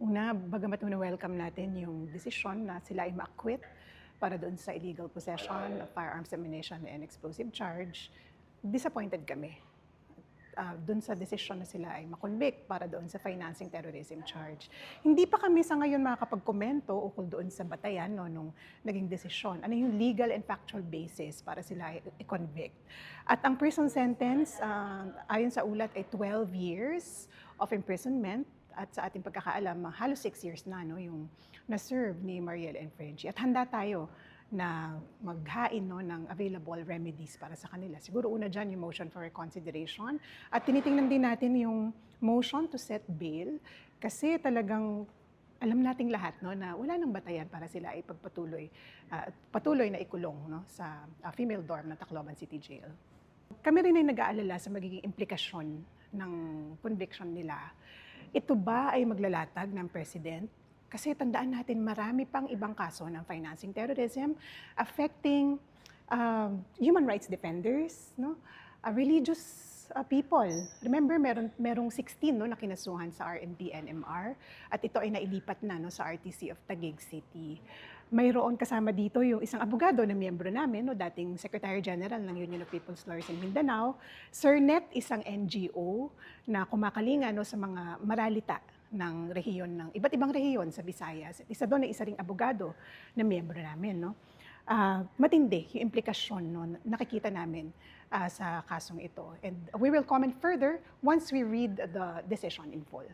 Una, bagamat welcome natin yung desisyon na sila ay ma-acquit para doon sa illegal possession of firearms, ammunition, and explosive charge, disappointed kami doon sa desisyon na sila ay makonvict para doon sa financing terrorism charge. Hindi pa kami sa ngayon makakapagkomento ukol doon sa batayan nung naging desisyon. Ano yung legal and factual basis para sila ay i-convict. At ang prison sentence, ayon sa ulat, ay 12 years of imprisonment. At sa ating pagkakaalam, halos 6 years na yung na-serve ni Mariel and Frenchie. At handa tayo na maghain ng available remedies para sa kanila. Siguro una dyan yung motion for reconsideration. At tinitingnan din natin yung motion to set bail kasi talagang alam nating lahat na wala nang batayan para sila ay patuloy na ikulong sa female dorm ng Tacloban City Jail. Kami rin ay nag-aalala sa magiging implikasyon ng conviction nila. Ito ba ay maglalatag ng president? Kasi tandaan natin, marami pang ibang kaso ng financing terrorism affecting human rights defenders, religious people. Remember, merong 16 na kinasuhan sa RNP NMR at ito ay nailipat na sa RTC of Taguig City. Mayroon kasama dito yung isang abogado na miyembro namin, dating Secretary General ng Union of People's Lawyers in Mindanao. Sernet, isang NGO na kumakalinga sa mga maralita ng rehiyon, ng iba't ibang rehiyon sa Visayas. Isa doon ay isa ring abogado na miyembro namin. Matindi yung implikasyon nakikita namin sa kasong ito. And we will comment further once we read the decision in full.